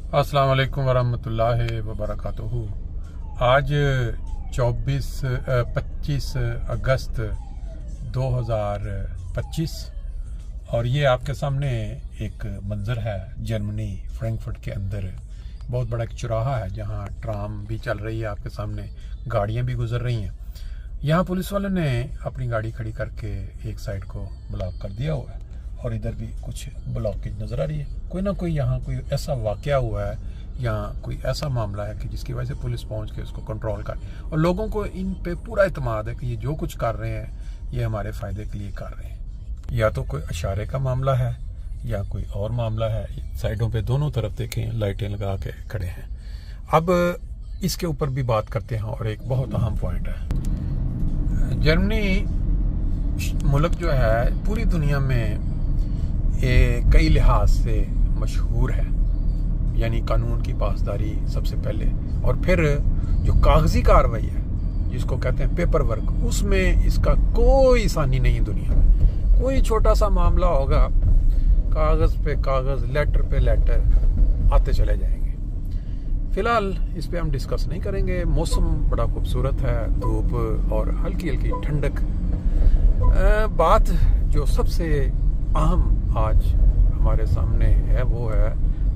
अस्सलाम वालेकुम वरहमतुल्लाहि वबरकातुहू। आज 25 अगस्त 2025 और ये आपके सामने एक मंजर है जर्मनी फ्रैंकफर्ट के अंदर। बहुत बड़ा एक चौराहा है जहाँ ट्राम भी चल रही है, आपके सामने गाड़ियाँ भी गुजर रही हैं। यहाँ पुलिस वालों ने अपनी गाड़ी खड़ी करके एक साइड को ब्लॉक कर दिया हुआ है और इधर भी कुछ ब्लॉकेज नज़र आ रही है। कोई ना कोई यहाँ कोई ऐसा वाकया हुआ है या कोई ऐसा मामला है कि जिसकी वजह से पुलिस पहुँच के उसको कंट्रोल कर, और लोगों को इन पे पूरा इत्मीनान है कि ये जो कुछ कर रहे हैं ये हमारे फ़ायदे के लिए कर रहे हैं। या तो कोई इशारे का मामला है या कोई और मामला है। साइडों पे दोनों तरफ देखें लाइटें लगा के खड़े हैं। अब इसके ऊपर भी बात करते हैं और एक बहुत अहम पॉइंट है। जर्मनी मुल्क जो है पूरी दुनिया में कई लिहाज से मशहूर है, यानी कानून की पासदारी सबसे पहले, और फिर जो कागजी कार्रवाई है जिसको कहते हैं पेपर वर्क, उसमें इसका कोई आसानी नहीं दुनिया में। कोई छोटा सा मामला होगा, कागज पे कागज, लेटर पे लेटर आते चले जाएंगे। फिलहाल इस पे हम डिस्कस नहीं करेंगे। मौसम बड़ा खूबसूरत है, धूप और हल्की हल्की ठंडक। बात जो सबसे अहम आज हमारे सामने है वो है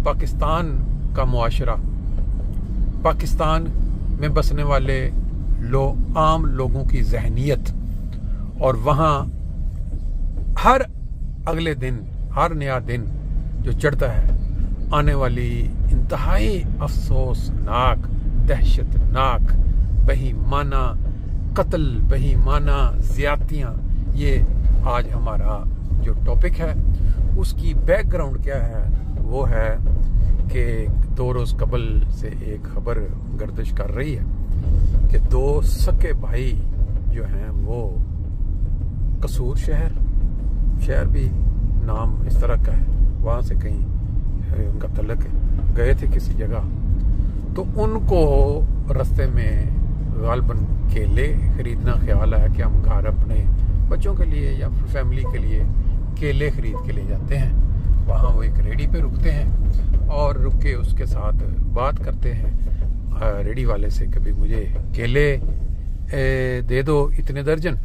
पाकिस्तान का मुआशरा। पाकिस्तान में बसने वाले आम लोगों की जहनियत, और वहाँ हर अगले दिन, हर नया दिन जो चढ़ता है, आने वाली इंतहाई अफसोसनाक, दहशतनाक, बेईमाना कत्ल, बेईमाना ज्यादतियाँ, ये आज हमारा जो टॉपिक है। उसकी बैकग्राउंड क्या है वो है कि 2 रोज कबल से एक खबर गर्दिश कर रही है कि 2 सके भाई जो हैं वो कसूर शहर भी नाम इस तरह का है, वहाँ से कहीं उनका तल्लक गए थे किसी जगह, तो उनको रास्ते में गालबन केले खरीदना ख्याल आया कि हम घर अपने बच्चों के लिए या फैमिली के लिए केले खरीद के ले जाते हैं। वहाँ वो एक रेडी पे रुकते हैं और रुक के उसके साथ बात करते हैं रेडी वाले से, कभी मुझे केले दे दो इतने दर्जन।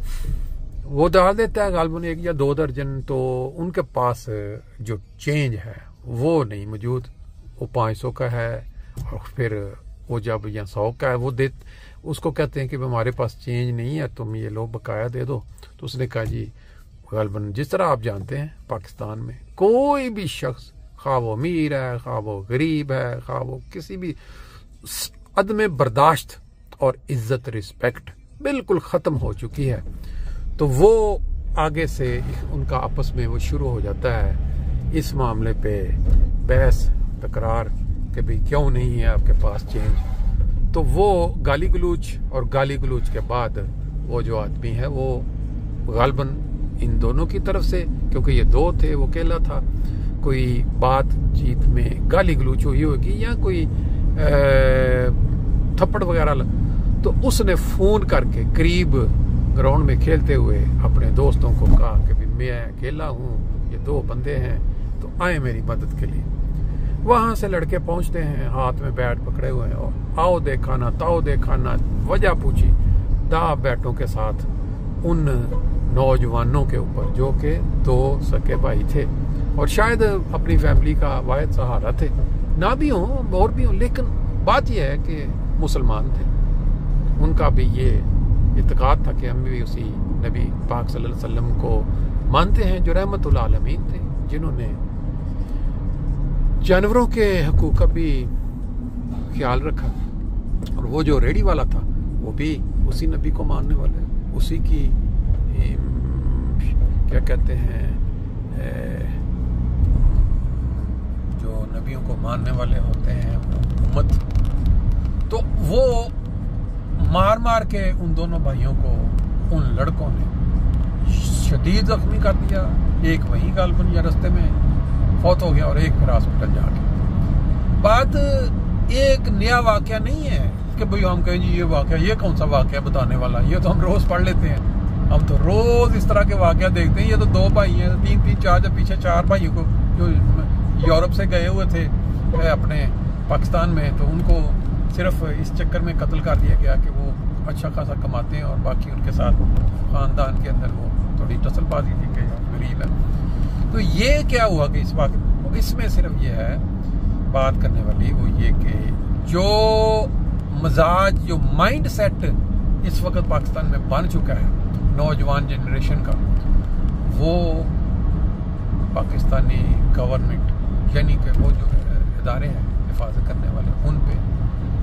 वो डाल देता है गालबन 1 या 2 दर्जन, तो उनके पास जो चेंज है वो नहीं मौजूद, वो 500 का है। और फिर वो जब या 100 का है वो उसको कहते हैं कि हमारे पास चेंज नहीं है, तुम ये लो बकाया दे दो। तो उसने कहा जी गालबन जिस तरह आप जानते हैं पाकिस्तान में कोई भी शख्स, खा वो अमीर है, खा वो गरीब है, खा वो किसी भी, अदम बर्दाश्त और इज्जत रिस्पेक्ट बिल्कुल ख़त्म हो चुकी है। तो वो आगे से उनका आपस में वो शुरू हो जाता है इस मामले पे बहस तकरार कि भाई क्यों नहीं है आपके पास चेंज। तो वो गाली गलूच, और गाली गलूच के बाद वो जो आदमी है वो गालबन इन दोनों की तरफ से, क्योंकि ये 2 थे वो अकेला था, कोई बातचीत में गाली गलूच हुई होगी या कोई थप्पड़ वगैरह, तो उसने फोन करके करीब ग्राउंड में खेलते हुए अपने दोस्तों को कहा कि भाई मैं अकेला हूँ, ये 2 बंदे हैं, तो आए मेरी मदद के लिए। वहां से लड़के पहुंचते हैं, हाथ में बैट पकड़े हुए हैं, और आओ देखाना ताओ देखाना, वजह पूछी, दा बैटों के साथ उन नौजवानों के ऊपर जो कि 2 सके भाई थे और शायद अपनी फैमिली का वाहिद सहारा थे, ना भी हों और भी हों, लेकिन बात यह है कि मुसलमान थे। उनका भी ये इत्तेकाद था कि हम भी उसी नबी पाक सल्लल्लाहु अलैहि वसल्लम को मानते हैं जो रहमतुल आलमीन थे, जिन्होंने जानवरों के हकूक़ का भी ख्याल रखा। और वो जो रेडी वाला था वो भी उसी नबी को मानने वाला है, उसी की क्या कहते हैं, जो नबियों को मानने वाले होते हैं उम्मत। तो वो मार मार के उन दोनों भाइयों को उन लड़कों ने शदीद जख्मी कर दिया। एक वहीं गालबन या रास्ते में फौत हो गया और एक फिर हॉस्पिटल जाके। बात एक नया वाकया नहीं है कि भाई हम कहें जी ये वाकया, ये कौन सा वाकया बताने वाला, ये तो हम रोज पढ़ लेते हैं। हम तो रोज इस तरह के वाकया देखते हैं। ये तो 2 भाई हैं, 3 4 जब पीछे 4 भाइयों को जो यूरोप से गए हुए थे अपने पाकिस्तान में, तो उनको सिर्फ इस चक्कर में कत्ल कर दिया गया कि वो अच्छा खासा कमाते हैं और बाकी उनके साथ ख़ानदान के अंदर वो थोड़ी टसलबाजी थी कि गरीब है। तो ये क्या हुआ कि इस वाक़े इसमें सिर्फ ये है बात करने वाली, वो ये कि जो मजाज, जो माइंड सेट इस वक्त पाकिस्तान में बन चुका है नौजवान जनरेशन का, वो पाकिस्तानी गवर्नमेंट यानी कि वो जो इदारे हैं हिफाजत करने वाले, उन पे,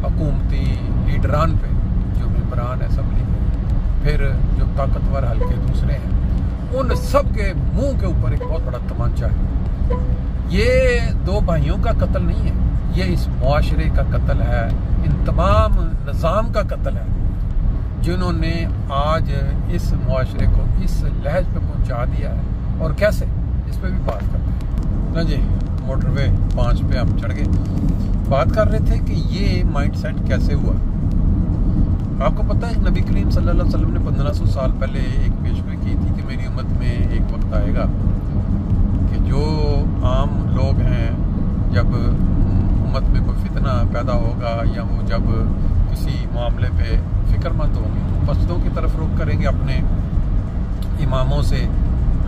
हुकूमती लीडरान पे, जो मेंबरान असम्बली के, फिर जो ताकतवर हल्के दूसरे हैं, उन सब के मुंह के ऊपर एक बहुत बड़ा तमांचा है। ये दो भाइयों का कत्ल नहीं है, ये इस मुआशरे का कत्ल है, इन तमाम निज़ाम का कत्ल है जिन्होंने आज इस मुआशरे को इस लहज पे पहुंचा दिया है। और कैसे, इस पे भी बात करते हैं ना जी। मोटरवे 5 पे हम चढ़ गए, बात कर रहे थे कि ये माइंड सेट कैसे हुआ। आपको पता है नबी करीम सल्लल्लाहु अलैहि वसल्लम ने 1500 साल पहले एक पेशगोई की थी कि मेरी उम्मत में एक वक्त आएगा कि जो आम लोग हैं, जब उम्मत में कोई फितना पैदा होगा या वो जब किसी मामले पे फिक्रमंद होंगे तो मस्जिदों की तरफ रुख करेंगे, अपने इमामों से,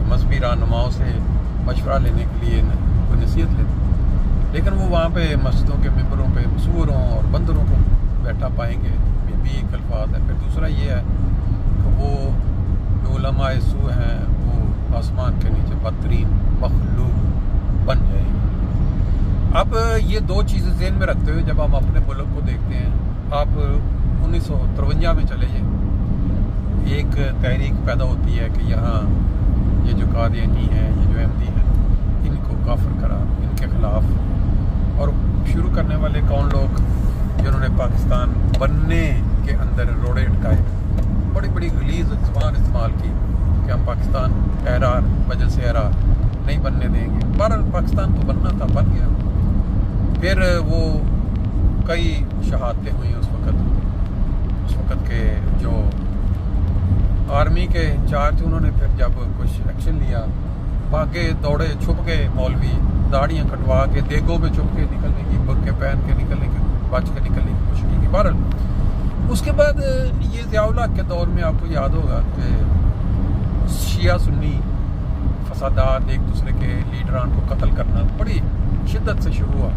मजहबी रहनुमाओं से मशवरा लेने के लिए कोई नसीहत लेते, लेकिन वो वहाँ पे मस्जिदों के मेंबरों पे सूरों और बंदरों को बैठा पाएंगे। ये भी एक अल्फाज है। फिर दूसरा ये है कि वो जो उलमाए सू हैं वो आसमान के नीचे बदतरीन मखलूक बन जाएंगे। अब ये दो चीज़ें ज़हन में रखते हुए जब हम अपने मुल्क को देखते हैं, आप 1953 में चले जाए, एक तहरीक पैदा होती है कि यहाँ ये जो कादियानी हैं, ये जो अहमदी हैं, इनको काफिर करा, इनके खिलाफ। और शुरू करने वाले कौन लोग, जिन्होंने पाकिस्तान बनने के अंदर रोड़े अटकाए, बड़ी बड़ी गलीज ज़बान इस्तेमाल की कि हम पाकिस्तान एरार वजह से एरार नहीं बनने देंगे। बहरहाल पाकिस्तान तो बनना था, बन गया। फिर वो कई शहादतें हुई उस वक़्त के जो आर्मी के इंचार्ज, उन्होंने फिर जब कुछ एक्शन लिया, भागे दौड़े, छुप गए मौलवी, दाढ़ियाँ कटवा के देगों में छुप के निकलने की, बुर्के पहन के निकलने की, बच के निकलने की कोशिश की। बहरहाल उसके बाद ये ज़िया-उल-हक के दौर में आपको याद होगा कि शिया सुन्नी फसादात, एक दूसरे के लीडरान को कत्ल करना बड़ी शिद्दत से शुरू हुआ।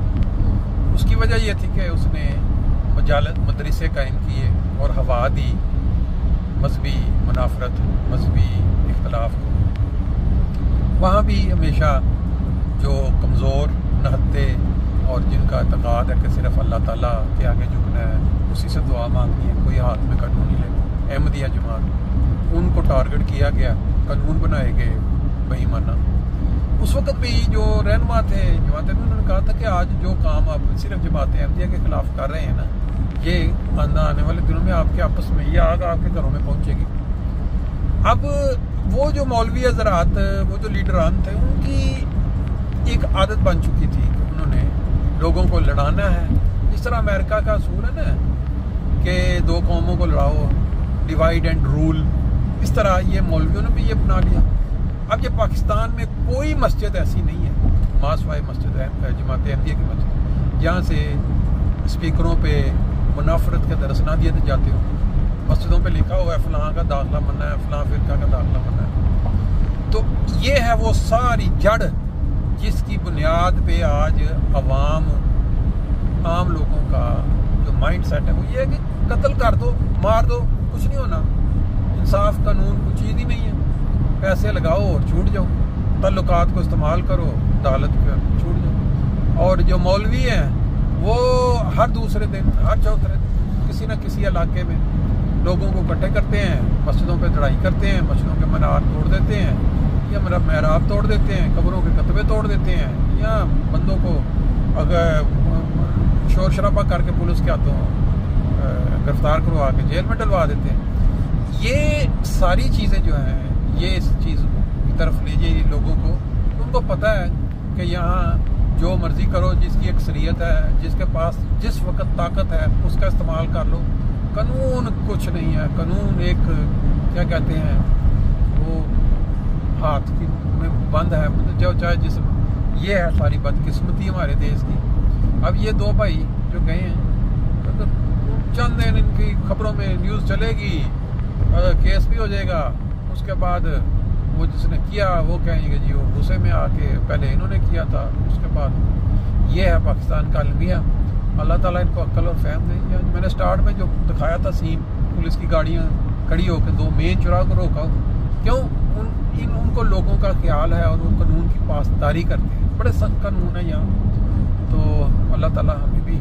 उसकी वजह यह थी कि उसने मदरसे कायम किए और हवा दी मजहबी मुनाफरत, मजहबी इख्तलाफ को। वहाँ भी हमेशा जो कमज़ोर, नहत्ते और जिनका एतक़ाद है कि सिर्फ अल्लाह ताला के आगे झुकना है, उसी से दुआ मांगनी है, कोई हाथ में कानून नहीं लेना, अहमदिया जमात, उनको टारगेट किया गया, कानून बनाए गए बेईमाना। उस वक़्त भी जो रहनुमा थे जमात, उन्होंने कहा था कि आज जो काम आप सिर्फ जमात अहमदिया के खिलाफ कर रहे हैं ना, ये आने वाले दिनों में आपके आपस में, ये आग आपके घरों में पहुंचेगी। अब वो जो मौलवी हज़रात, वो जो लीडरान थे, उनकी एक आदत बन चुकी थी कि उन्होंने लोगों को लड़ाना है। इस तरह अमेरिका का असूल है ना कि दो कौमों को लड़ाओ, डिवाइड एंड रूल, इस तरह ये मौलवियों ने भी ये बना लिया। अब ये पाकिस्तान में कोई मस्जिद ऐसी नहीं है, मासवाए मस्जिद है जमात अहमदिया की मस्जिद, जहाँ से स्पीकरों पे मुनाफरत के दरस ना दिए जाते हो। मस्जिदों पे लिखा हुआ है फलां का दाखिला मना है, फलां फिरका का दाखिला मना है। तो ये है वो सारी जड़ जिसकी बुनियाद पे आज आवाम, आम लोगों का जो माइंड सेट है वो ये है कि कत्ल कर दो, मार दो, कुछ नहीं होना, इंसाफ कानून कुछ चीज़ ही नहीं है, पैसे लगाओ और छूट जाओ, ताल्लुकात को इस्तेमाल करो, अदालत का छूट जाओ। और जो मौलवी हैं वो हर दूसरे दिन, हर चौथे दिन किसी न किसी इलाके में लोगों को इकट्ठे करते हैं, मस्जिदों पे लड़ाई करते हैं, मस्जिदों के मीनार तोड़ देते हैं, या मेरा मेहराब तोड़ देते हैं, कब्रों के कतबे तोड़ देते हैं, या बंदों को अगर शोर शराबा करके पुलिस के हाथों गिरफ्तार करवा के जेल में डलवा देते हैं। ये सारी चीज़ें जो हैं, ये इस चीज़ की तरफ ले जाइए लोगों को। उनको पता है कि यहाँ जो मर्जी करो, जिसकी अक्सरियत है, जिसके पास जिस वक्त ताकत है उसका इस्तेमाल कर लो, कानून कुछ नहीं है। कानून एक क्या कहते हैं वो हाथ की में बंद है, जो चाहे जिस, ये है सारी बदकिस्मती हमारे देश की अब ये दो भाई जो गए हैं तो चंद दिन इनकी खबरों में न्यूज़ चलेगी, केस भी हो जाएगा, उसके बाद वो जिसने किया वो कहेंगे जी वो गुस्से में आके पहले इन्होंने किया था, उसके बाद ये है पाकिस्तान का अलमिया। अल्लाह ताला इनको अक्ल और फहम दे। मैंने स्टार्ट में जो दिखाया था सीन, पुलिस की गाड़ियाँ खड़ी होकर दो मेन चुराह को रोका, क्यों? उनको लोगों का ख्याल है और वो कानून की पासदारी करते हैं, बड़े सख्त कानून है यहाँ। तो अल्लाह ताला हमें भी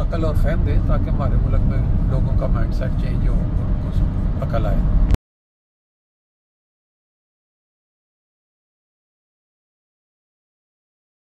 अकल और फहम दे ताकि हमारे मुल्क में लोगों का माइंड सेट चेंज हो और उनको अकल आए।